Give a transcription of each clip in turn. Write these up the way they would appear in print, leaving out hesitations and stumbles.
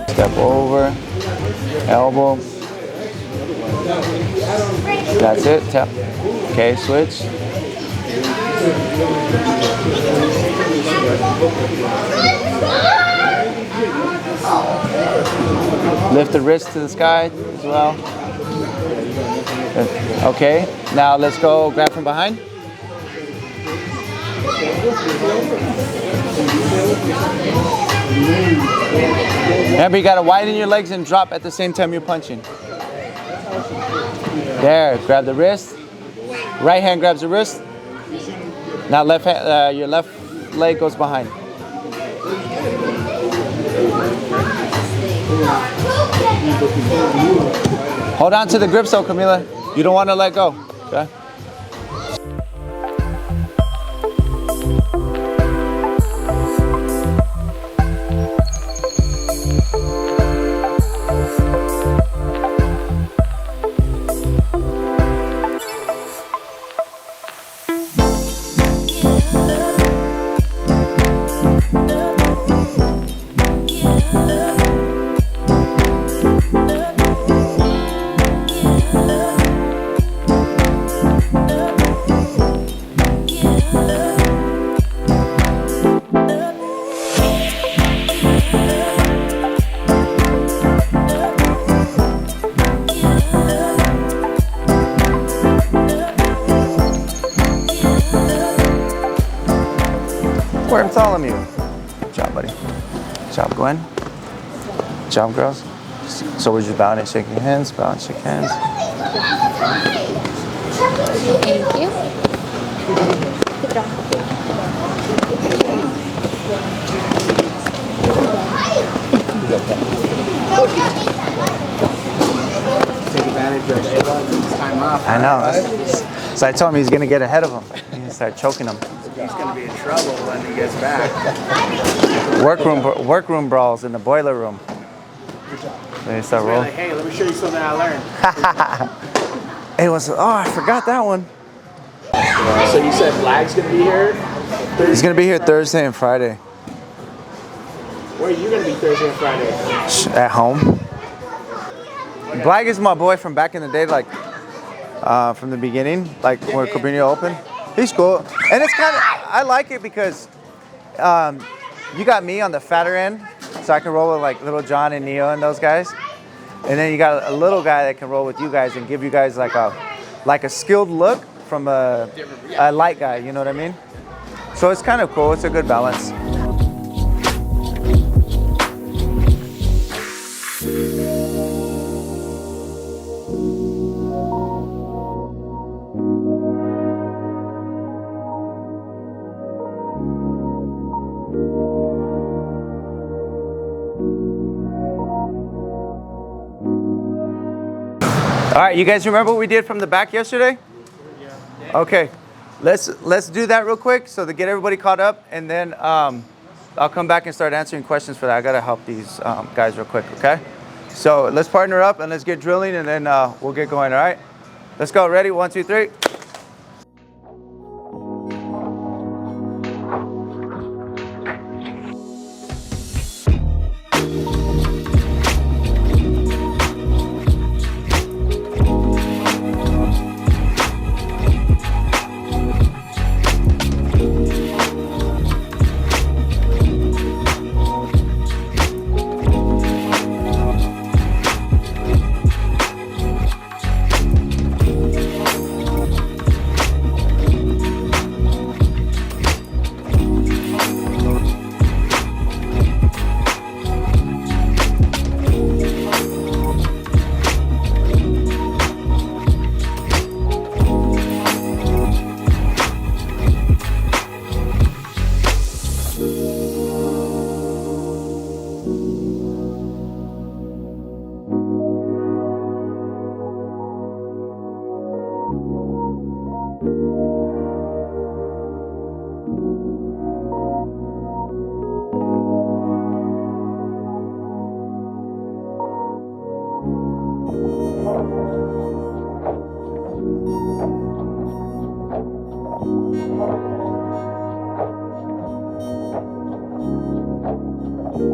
Step over, elbow. That's it. Tap. Okay, switch. Lift the wrist to the sky as well. Okay, now let's go grab from behind. Remember, you gotta widen your legs and drop at the same time you're punching. There, grab the wrist. Right hand grabs the wrist. Now left hand, your left leg goes behind. Hold on to the grip so Camila. You don't want to let go. Okay? Where I'm telling you. Good job, buddy. Good job, Gwen. Good job, girls. So we're just bowing and shaking hands, bow and shake hands. Thank you. Take advantage of this time off. I know. So I told him he's going to get ahead of him. He's going to start choking him. He's going to be in trouble when he gets back. Workroom brawls in the boiler room. They start rolling. Like, hey, let me show you something I learned. It was, oh, I forgot that one. So you said Flag's going to be here? He's going to be here Thursday and Friday. Where are you going to be Thursday and Friday? At home. Blag is my boy from back in the day, like from the beginning, like when Cobrinha opened. He's cool. And it's kind of, I like it because you got me on the fatter end, so I can roll with like Little John and Neo and those guys. And then you got a little guy that can roll with you guys and give you guys like a skilled look from a light guy, you know what I mean? So it's kind of cool, it's a good balance. All right, you guys remember what we did from the back yesterday? Yeah. Okay, let's do that real quick so to get everybody caught up, and then I'll come back and start answering questions for that. I gotta help these guys real quick, okay? So let's partner up and let's get drilling, and then we'll get going, all right? Let's go, ready, 1, 2, 3. The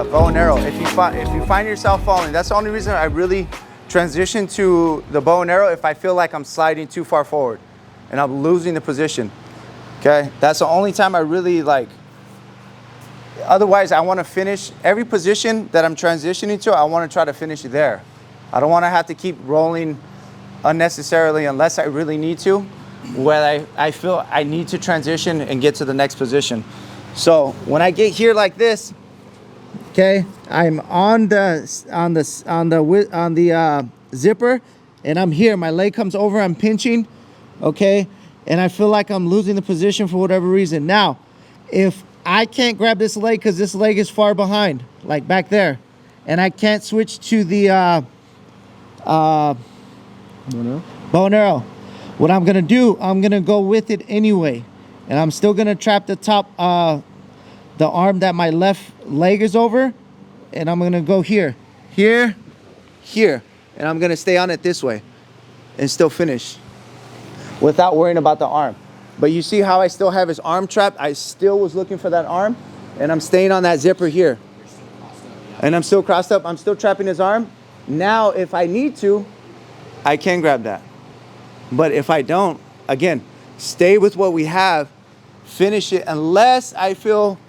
bow and arrow. If you find yourself falling, that's the only reason I really transition to the bow and arrow. If I feel like I'm sliding too far forward and I'm losing the position, okay, that's the only time I really like. Otherwise, I want to finish every position that I'm transitioning to. I want to try to finish there. I don't want to have to keep rolling unnecessarily unless I really need to, where I feel I need to transition and get to the next position. So when I get here like this, okay, I'm on the zipper, and I'm here. My leg comes over. I'm pinching, okay, and I feel like I'm losing the position for whatever reason. Now, if I can't grab this leg because this leg is far behind, like back there, and I can't switch to the bow and arrow, what I'm gonna do, I'm gonna go with it anyway, and I'm still gonna trap the top, the arm that my left leg is over, and I'm gonna go here, here, here, and I'm gonna stay on it this way and still finish without worrying about the arm. But you see how I still have his arm trapped? I still was looking for that arm, and I'm staying on that zipper here. And I'm still crossed up. I'm still trapping his arm. Now, if I need to, I can grab that. But if I don't, again, stay with what we have, finish it, unless I feel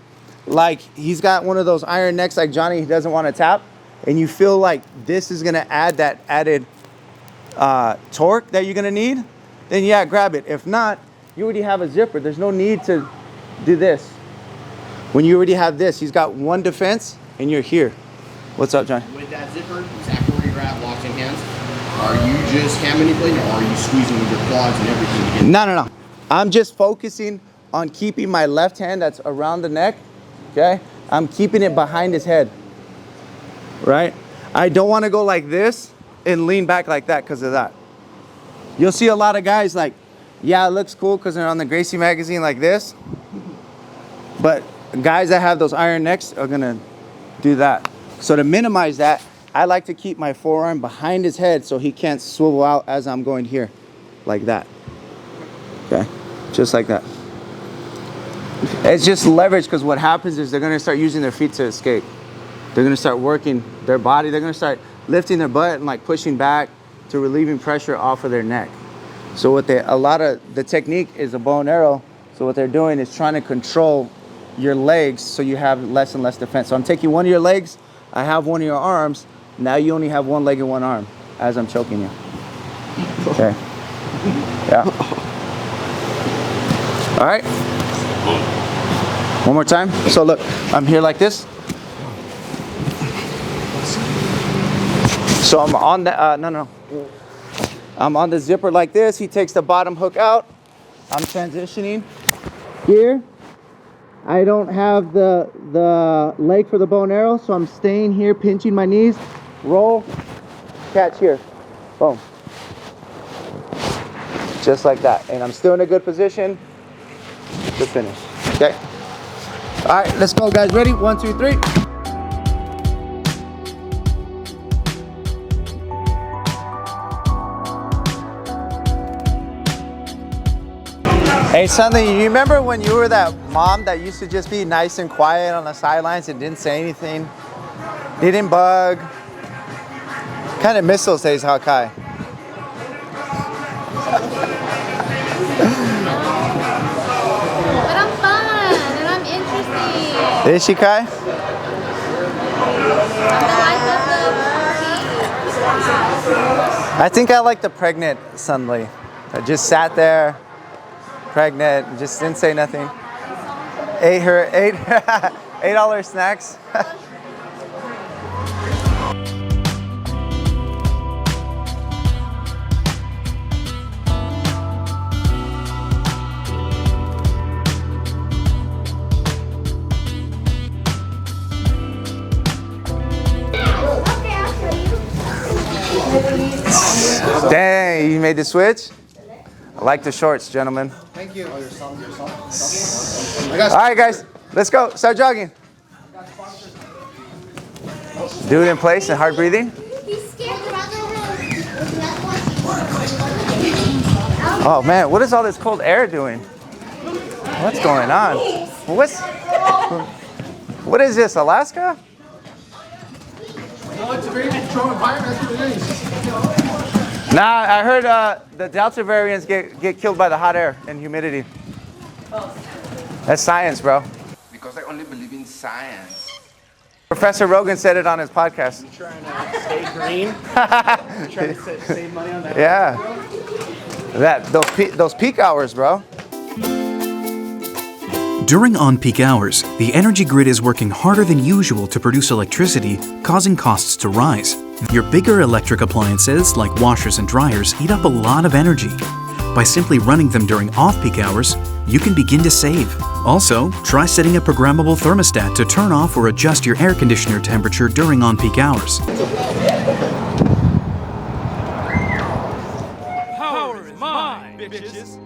like he's got one of those iron necks like Johnny, he doesn't want to tap, and you feel like this is gonna add that added torque that you're gonna need, then yeah, grab it. If not, you already have a zipper. There's no need to do this. When you already have this, he's got one defense and you're here. What's up, John? With that zipper, exactly where you're at, locked in hands, are you just hand manipulating, or are you squeezing with your quads and everything to get? No. I'm just focusing on keeping my left hand that's around the neck, okay? I'm keeping it behind his head, right? I don't want to go like this and lean back like that because of that. You'll see a lot of guys like, yeah, it looks cool because they're on the Gracie magazine like this. But guys that have those iron necks are gonna do that. So to minimize that, I like to keep my forearm behind his head so he can't swivel out as I'm going here, like that. Okay, just like that. It's just leverage, because what happens is they're gonna start using their feet to escape. They're gonna start working their body. They're gonna start lifting their butt and like pushing back to relieving pressure off of their neck. So what a lot of the technique is a bow and arrow. So what they're doing is trying to control your legs so you have less and less defense. So I'm taking one of your legs, I have one of your arms, now you only have one leg and one arm as I'm choking you. Okay. Yeah. All right. One more time. So look, I'm here like this. So I'm on the, no. I'm on the zipper like this. He takes the bottom hook out. I'm transitioning here. I don't have the leg for the bow and arrow, so I'm staying here, pinching my knees. Roll, catch here. Boom. Just like that. And I'm still in a good position to finish. Okay. All right, let's go, guys. Ready? 1, 2, 3. Hey, Sunday, you remember when you were that mom that used to just be nice and quiet on the sidelines and didn't say anything? Didn't bug? Kind of miss those days, huh, Kai? But I'm fun and I'm interesting. Is she, Kai? I'm the life of the party. I think I like the pregnant Sunday that just sat there, pregnant, and just didn't say nothing. Ate all her snacks. Dang, you made the switch? I like the shorts, gentlemen. Thank you. Oh, your song. All right, guys, let's go. Start jogging. Dude in place and hard breathing. He's scared. Oh man, what is all this cold air doing? What's going on? What is this, Alaska? No, it's a very controlled environment. That's what it is. Nah, I heard the Delta variants get killed by the hot air and humidity. That's science, bro. Because I only believe in science. Professor Rogan said it on his podcast. You trying to stay green? You trying to save money on that? Yeah. Those peak hours, bro. During on-peak hours, the energy grid is working harder than usual to produce electricity, causing costs to rise. Your bigger electric appliances, like washers and dryers, eat up a lot of energy. By simply running them during off-peak hours, you can begin to save. Also, try setting a programmable thermostat to turn off or adjust your air conditioner temperature during on-peak hours. Power is mine, bitches.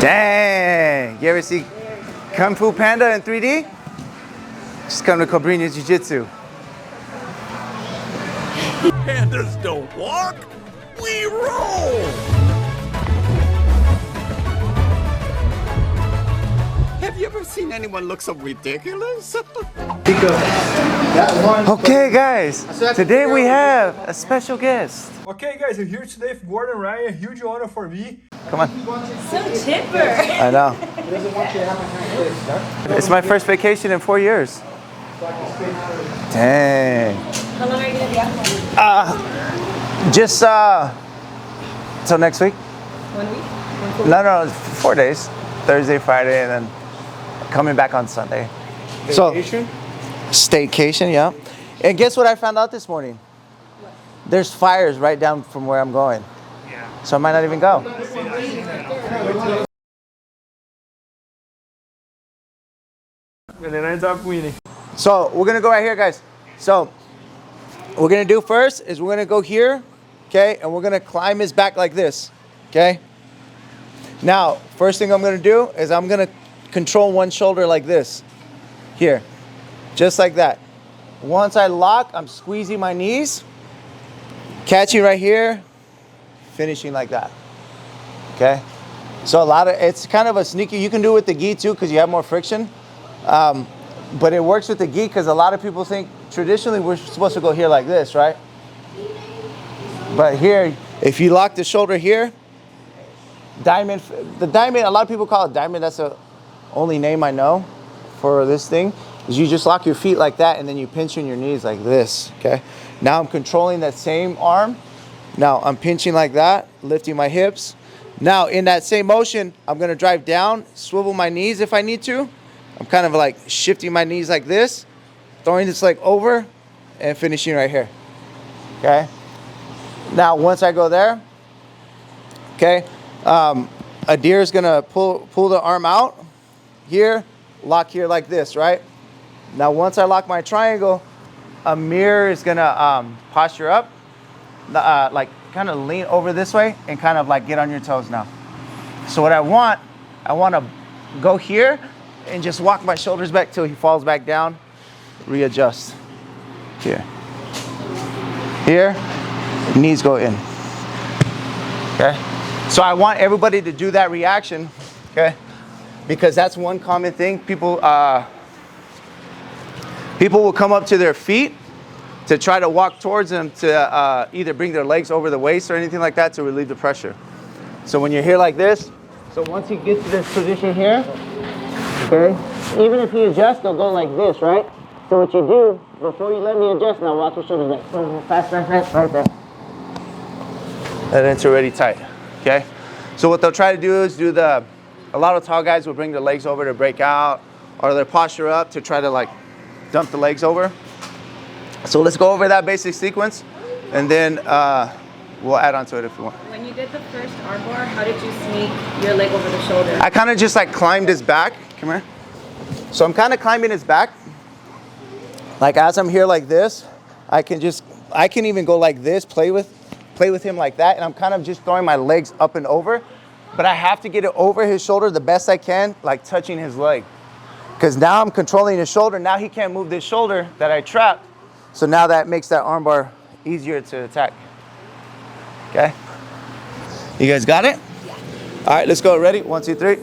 Dang! You ever see Kung Fu Panda in 3D? Just come to Cobrinha Jiu-Jitsu. Pandas don't walk, we roll. Have you ever seen anyone look so ridiculous? Okay, guys. Today we have a special guest. Okay guys, I'm here today with Gordon Ryan, huge honor for me. Come on. So chipper. I know. It's my first vacation in 4 years. Dang. How long are you gonna be out? Just till next week. 1 week? No, 4 days. Thursday, Friday, and then coming back on Sunday. Vacation? So, staycation, yeah. And guess what I found out this morning? There's fires right down from where I'm going. Yeah. So I might not even go. Galera, ends up winning. So we're gonna go right here, guys. So what we're gonna do first is we're gonna go here, okay, and we're gonna climb his back like this, okay? Now, first thing I'm gonna do is I'm gonna control one shoulder like this, here, just like that. Once I lock, I'm squeezing my knees, catching right here, finishing like that, okay? So it's kind of a sneaky, you can do it with the gi too because you have more friction. But it works with the gi because a lot of people think traditionally we're supposed to go here like this, right? But here, if you lock the shoulder here, diamond, a lot of people call it diamond. That's the only name I know for this thing. Is you just lock your feet like that and then you pinch in your knees like this, okay? Now I'm controlling that same arm. Now I'm pinching like that, lifting my hips. Now in that same motion, I'm gonna drive down, swivel my knees if I need to. I'm kind of like shifting my knees like this, throwing this leg over, and finishing right here, okay? Now, once I go there, okay, a deer is gonna pull the arm out here, lock here like this, right? Now, once I lock my triangle, a mirror is gonna posture up, like kind of lean over this way and kind of like get on your toes now. So what I want to go here and just walk my shoulders back till he falls back down, readjust. Here. Here, knees go in. Okay? So I want everybody to do that reaction, okay? Because that's one common thing. People will come up to their feet to try to walk towards them to either bring their legs over the waist or anything like that to relieve the pressure. So when you're here like this, so once you get to this position here, okay, even if you adjust, they'll go like this, right? So what you do, before you let me adjust, now watch your shoulders like fast, right there. And it's already tight, okay? So what they'll try to do is a lot of tall guys will bring their legs over to break out, or their posture up to try to like dump the legs over. So let's go over that basic sequence, and then we'll add on to it if you want. When you did the first armbar, how did you sneak your leg over the shoulder? I kind of just like climbed his back. Come here. So I'm kind of climbing his back. Like as I'm here like this, I can even go like this, play with him like that, and I'm kind of just throwing my legs up and over, but I have to get it over his shoulder the best I can, like touching his leg. Because now I'm controlling his shoulder. Now he can't move this shoulder that I trapped. So now that makes that armbar easier to attack. Okay? You guys got it? Yeah. All right, let's go. Ready? 1, 2, 3.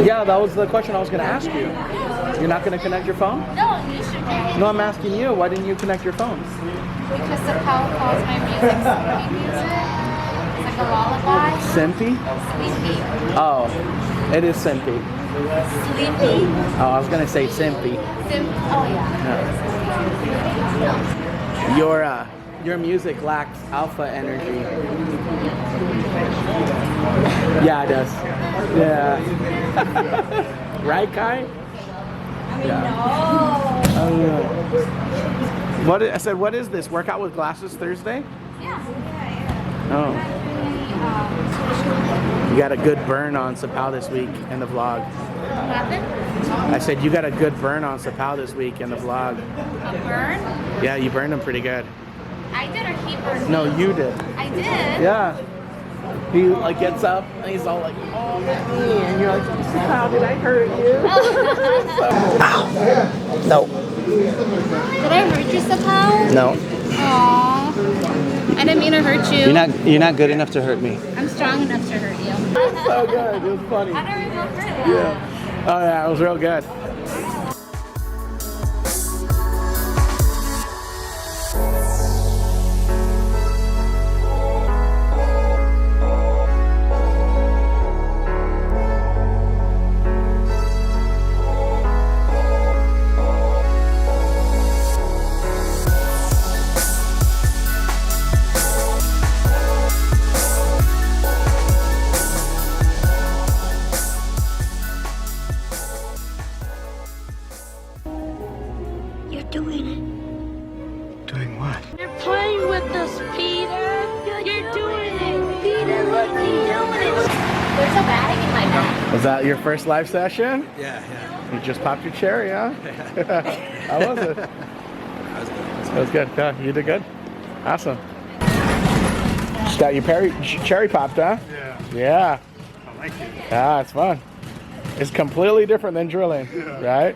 Yeah, that was the question I was going to ask you. You're not going to connect your phone? No, you should. No, I'm asking you. Why didn't you connect your phone? Because the power calls my music sleepy music. It's like a lullaby. Simpy? Sleepy. Oh, it is Simpy. Sleepy. Oh, I was going to say Simpy. Oh, yeah. Your music lacks alpha energy. Yeah, it does. Yeah. Right, Kai? Yeah. No. I said, what is this? Workout with glasses Thursday? Yeah. Oh. You got a good burn on Sapao this week in the vlog. What happened? I said you got a good burn on Sapao this week in the vlog. A burn? Yeah, you burned him pretty good. I did or he burned me? No, you did. I did? Yeah. He like gets up and he's all like, oh, my knee. And you're like, how did I hurt you? Ow. No. Did I hurt you somehow? No. Aww. I didn't mean to hurt you. You're not good enough to hurt me. I'm strong enough to hurt you. So good. It was funny. I don't remember that. Yeah. Oh yeah, it was real good. Was that your first live session? Yeah. You just popped your cherry, huh? How was it? It was good. Yeah, you did good. Awesome. Just got your cherry popped, huh? Yeah. Yeah. I like it. Yeah, it's fun. It's completely different than drilling, right?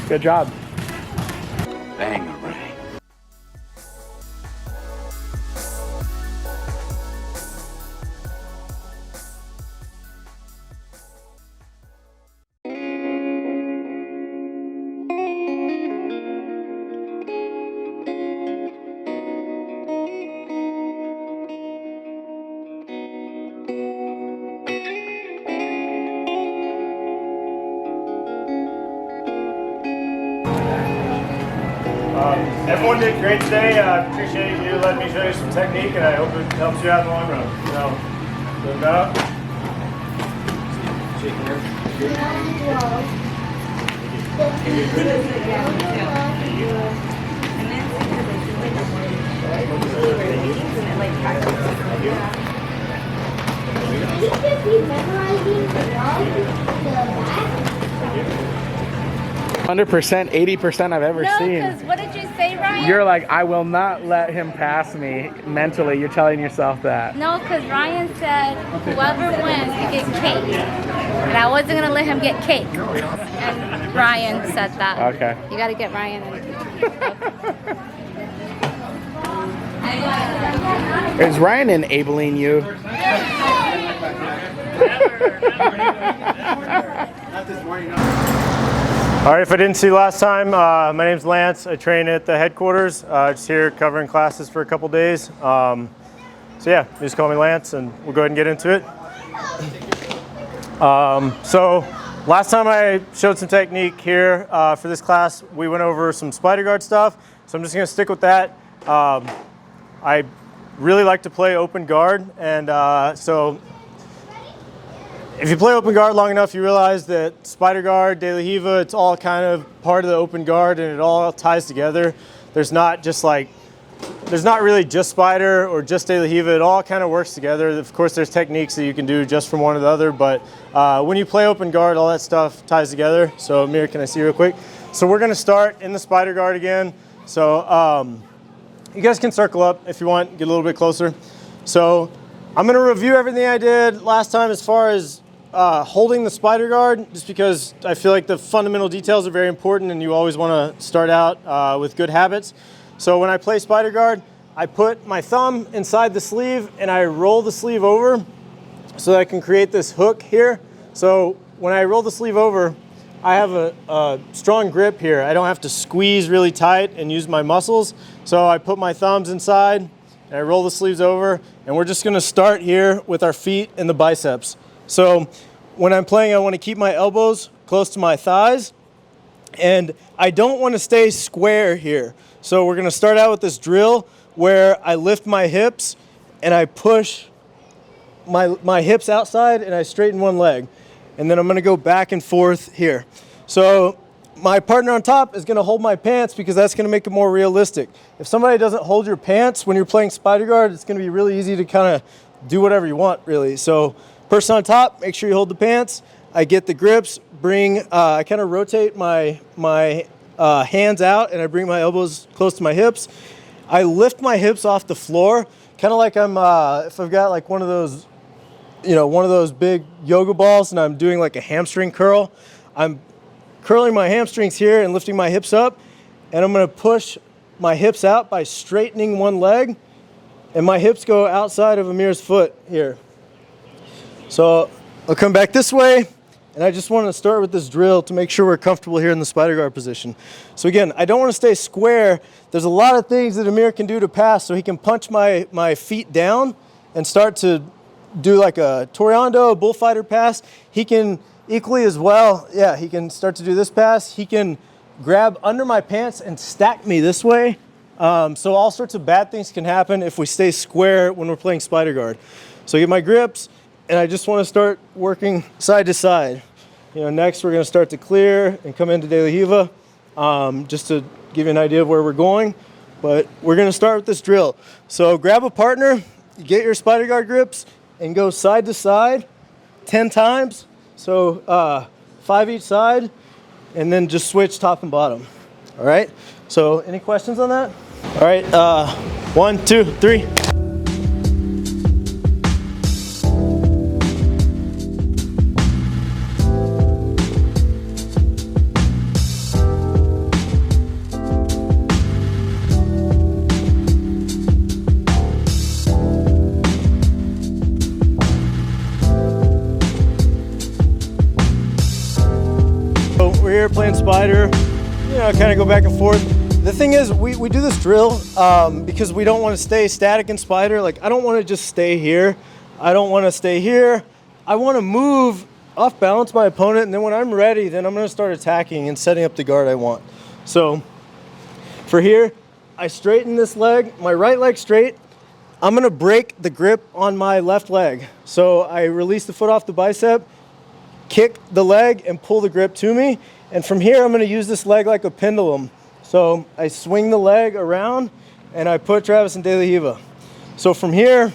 Good job. Bang. Everyone did great today. I appreciate you letting me show you some technique, and I hope it helps you out in the long run. So, good out. Hundred 80% I've ever No, seen. because what did you say, Ryan? You're like, I will not let him pass me. Mentally, you're telling yourself that. No, because Ryan said whoever wins can get cake. And I wasn't going to let him get cake. And Ryan said that. Okay. You got to get Ryan in. Is Ryan enabling you? All right, if I didn't see you last time, my name's Lance. I train at the headquarters. Just here covering classes for a couple days. So yeah, just call me Lance, and we'll go ahead and get into it. So last time I showed some technique here for this class, we went over some spider guard stuff. So I'm just gonna stick with that. I really like to play open guard, and so if you play open guard long enough, you realize that spider guard, de la Riva, it's all kind of part of the open guard, and it all ties together. There's not really just spider or just de la Riva. It all kind of works together. Of course, there's techniques that you can do just from one or the other, but when you play open guard, all that stuff ties together. So Amir, can I see you real quick? So we're gonna start in the spider guard again. So you guys can circle up if you want, get a little bit closer. So I'm gonna review everything I did last time as far as holding the spider guard, just because I feel like the fundamental details are very important and you always wanna start out with good habits. So when I play spider guard, I put my thumb inside the sleeve and I roll the sleeve over so that I can create this hook here. So when I roll the sleeve over, I have a strong grip here. I don't have to squeeze really tight and use my muscles. So I put my thumbs inside and I roll the sleeves over, and we're just gonna start here with our feet and the biceps. So when I'm playing, I wanna keep my elbows close to my thighs, and I don't wanna stay square here. So we're gonna start out with this drill where I lift my hips and I push my hips outside and I straighten one leg. And then I'm gonna go back and forth here. So my partner on top is gonna hold my pants because that's gonna make it more realistic. If somebody doesn't hold your pants when you're playing spider guard, it's gonna be really easy to kind of do whatever you want, really. So person on top, make sure you hold the pants. I get the grips, I kind of rotate my hands out and I bring my elbows close to my hips. I lift my hips off the floor, kind of like if I've got like one of those big yoga balls and I'm doing like a hamstring curl. I'm curling my hamstrings here and lifting my hips up, and I'm gonna push my hips out by straightening one leg, and my hips go outside of Amir's foot here. So I'll come back this way, and I just want to start with this drill to make sure we're comfortable here in the spider guard position. So again, I don't want to stay square. There's a lot of things that Amir can do to pass, so he can punch my feet down and start to do like a Toreando, a bullfighter pass. He can equally as well, yeah, he can start to do this pass. He can grab under my pants and stack me this way. So all sorts of bad things can happen if we stay square when we're playing spider guard. So I get my grips, and I just want to start working side to side. Next we're going to start to clear and come into de la Riva, just to give you an idea of where we're going. But we're going to start with this drill. So grab a partner, get your spider guard grips, and go side to side 10 times. So 5 each side, and then just switch top and bottom. All right, so any questions on that? All right, 1, 2, 3. We're here playing spider, kind of go back and forth. The thing is, we do this drill because we don't want to stay static in spider. Like, I don't want to just stay here. I don't want to stay here. I want to move off balance my opponent, and then when I'm ready, then I'm going to start attacking and setting up the guard I want. So For here, I straighten this leg, my right leg straight. I'm gonna break the grip on my left leg. So I release the foot off the bicep, kick the leg and pull the grip to me. And from here, I'm gonna use this leg like a pendulum. So I swing the leg around and I put Travis in De La Riva. So from here,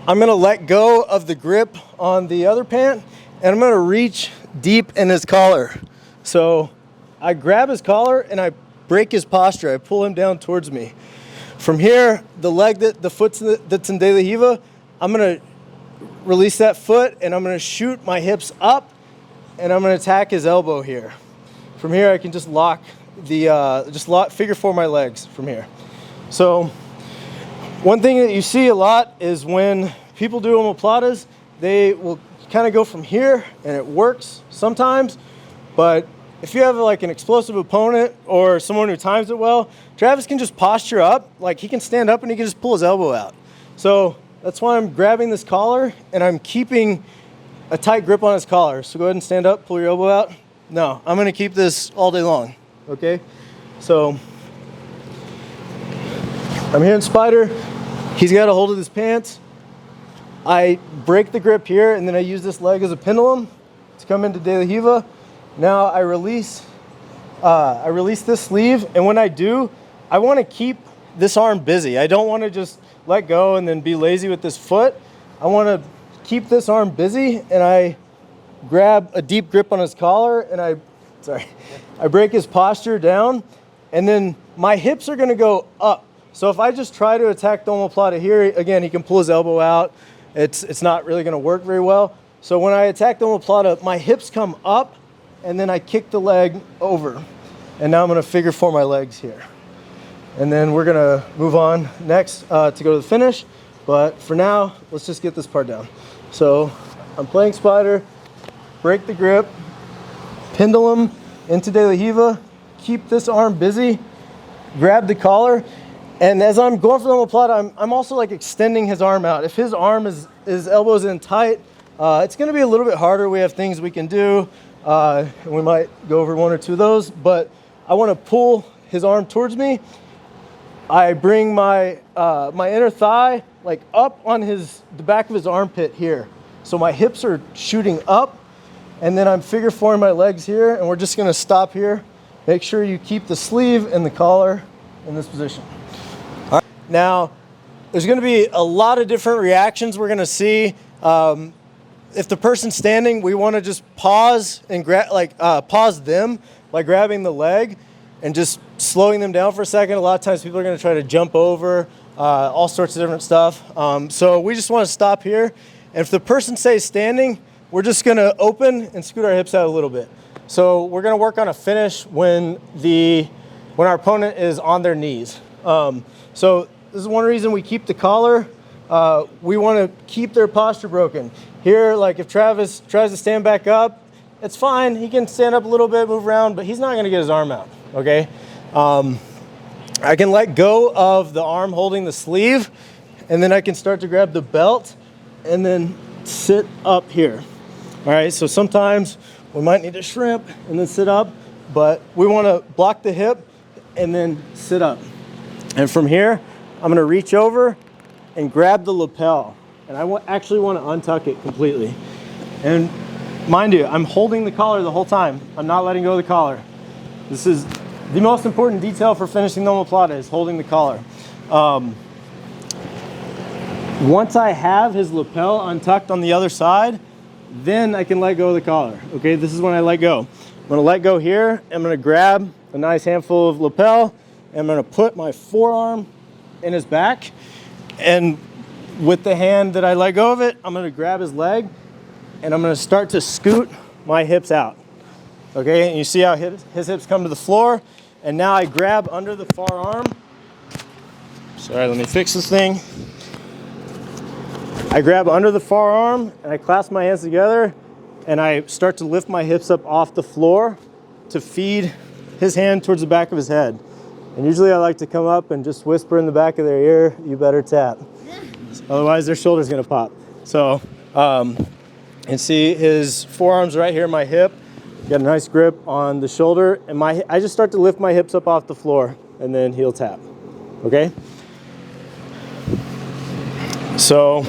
I'm gonna let go of the grip on the other pant and I'm gonna reach deep in his collar. So I grab his collar and I break his posture. I pull him down towards me. From here, the foot that's in De La Riva, I'm gonna release that foot and I'm gonna shoot my hips up and I'm gonna attack his elbow here. From here, I can just lock figure four my legs from here. So one thing that you see a lot is when people do omoplatas, they will kind of go from here and it works sometimes, but if you have like an explosive opponent or someone who times it well, Travis can just posture up, like he can stand up and he can just pull his elbow out. So that's why I'm grabbing this collar and I'm keeping a tight grip on his collar. So go ahead and stand up, pull your elbow out. No, I'm gonna keep this all day long, okay? So I'm here in Spider. He's got a hold of his pants. I break the grip here and then I use this leg as a pendulum to come into De La Riva. Now I release this sleeve, and when I do, I want to keep this arm busy. I don't want to just let go and then be lazy with this foot. I want to keep this arm busy, and I grab a deep grip on his collar, and I break his posture down, and then my hips are going to go up. So if I just try to attack the omoplata here, again, he can pull his elbow out. It's not really going to work very well. So when I attack the omoplata, my hips come up, and then I kick the leg over. And now I'm gonna figure four my legs here. And then we're gonna move on next to go to the finish. But for now, let's just get this part down. So I'm playing Spider, break the grip, pendulum into De La Riva, keep this arm busy, grab the collar. And as I'm going for the omoplata, I'm also like extending his arm out. If his elbow's in tight, it's gonna be a little bit harder. We have things we can do. We might go over one or two of those, but I want to pull his arm towards me. I bring my inner thigh like up on the back of his armpit here. So my hips are shooting up, and then I'm figure four my legs here, and we're just going to stop here. Make sure you keep the sleeve and the collar in this position. All right. Now, there's going to be a lot of different reactions we're going to see. If the person's standing, we want to just pause and pause them by grabbing the leg and just slowing them down for a second. A lot of times people are going to try to jump over, all sorts of different stuff. So we just want to stop here. And if the person stays standing, we're just going to open and scoot our hips out a little bit. So we're going to work on a finish when our opponent is on their knees. So this is one reason we keep the collar. We want to keep their posture broken. Here, like if Travis tries to stand back up, it's fine. He can stand up a little bit, move around, but he's not going to get his arm out, okay? I can let go of the arm holding the sleeve, and then I can start to grab the belt and then sit up here. All right, so sometimes we might need to shrimp and then sit up, but we want to block the hip and then sit up. And from here, I'm going to reach over and grab the lapel. And I actually want to untuck it completely. And mind you, I'm holding the collar the whole time. I'm not letting go of the collar. This is the most important detail for finishing the omoplata, is holding the collar. Once I have his lapel untucked on the other side, then I can let go of the collar. Okay, this is when I let go. I'm going to let go here. I'm going to grab a nice handful of lapel. And I'm going to put my forearm in his back. And with the hand that I let go of it, I'm going to grab his leg and I'm going to start to scoot my hips out. Okay, and you see how his hips come to the floor, and now I grab under the far arm. Sorry, let me fix this thing. I grab under the far arm and I clasp my hands together and I start to lift my hips up off the floor to feed his hand towards the back of his head. And usually I like to come up and just whisper in the back of their ear, "You better tap." Otherwise their shoulder's gonna pop. So, and see his forearms right here, my hip. Got a nice grip on the shoulder, and I just start to lift my hips up off the floor. and then heel tap, okay? So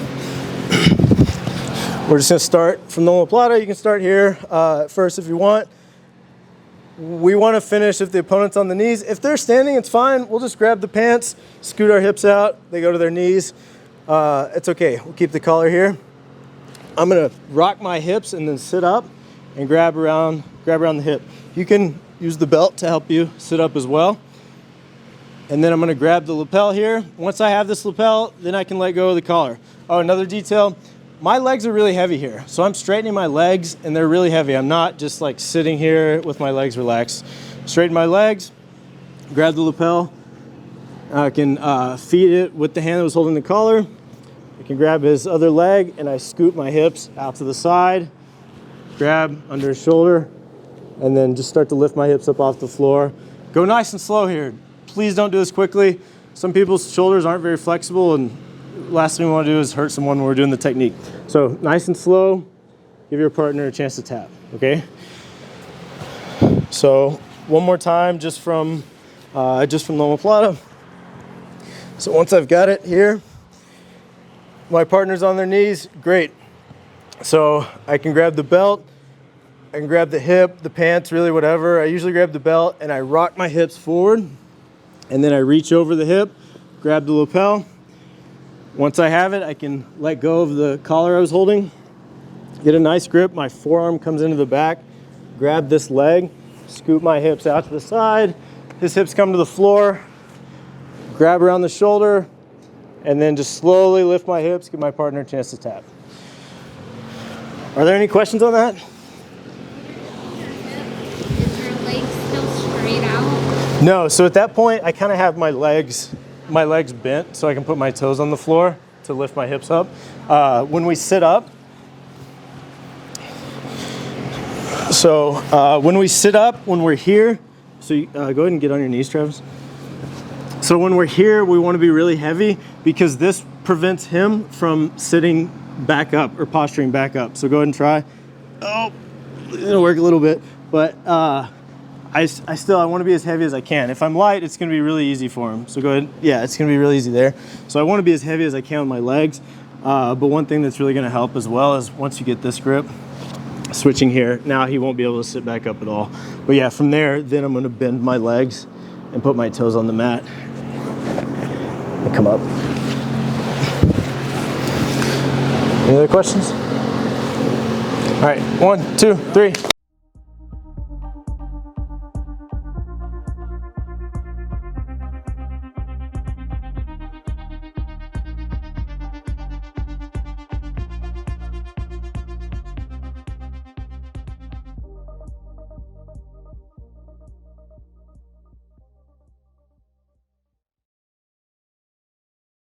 we're just gonna start from the omoplata. You can start here first if you want. We wanna finish if the opponent's on the knees. If they're standing, it's fine. We'll just grab the pants, scoot our hips out. They go to their knees. It's okay, we'll keep the collar here. I'm gonna rock my hips and then sit up and grab around the hip. You can use the belt to help you sit up as well. And then I'm gonna grab the lapel here. Once I have this lapel, then I can let go of the collar. Oh, another detail, my legs are really heavy here. So I'm straightening my legs and they're really heavy. I'm not just like sitting here with my legs relaxed. Straighten my legs, grab the lapel. I can feed it with the hand that was holding the collar. I can grab his other leg and I scoop my hips out to the side, grab under his shoulder, and then just start to lift my hips up off the floor. Go nice and slow here. Please don't do this quickly. Some people's shoulders aren't very flexible, and last thing we want to do is hurt someone when we're doing the technique. So nice and slow, give your partner a chance to tap, okay? So one more time just from the omoplata. So once I've got it here, my partner's on their knees, great. So I can grab the belt, I can grab the hip, the pants, really whatever. I usually grab the belt and I rock my hips forward, and then I reach over the hip, grab the lapel. Once I have it, I can let go of the collar I was holding, get a nice grip, my forearm comes into the back, grab this leg, scoop my hips out to the side, his hips come to the floor, grab around the shoulder, and then just slowly lift my hips, give my partner a chance to tap. Are there any questions on that? Is your legs still straight out? No, so at that point, I kind of have my legs bent so I can put my toes on the floor to lift my hips up. When we sit up, when we're here, so you, go ahead and get on your knees, Travis. So when we're here, we want to be really heavy because this prevents him from sitting back up or posturing back up. So go ahead and try. Oh, it'll work a little bit, but I want to be as heavy as I can. If I'm light, it's going to be really easy for him. So go ahead. Yeah, it's going to be really easy there. So I want to be as heavy as I can with my legs. But one thing that's really going to help as well is once you get this grip, switching here, now he won't be able to sit back up at all. But yeah, from there, then I'm going to bend my legs and put my toes on the mat and come up. Any other questions? All right, 1, 2, 3.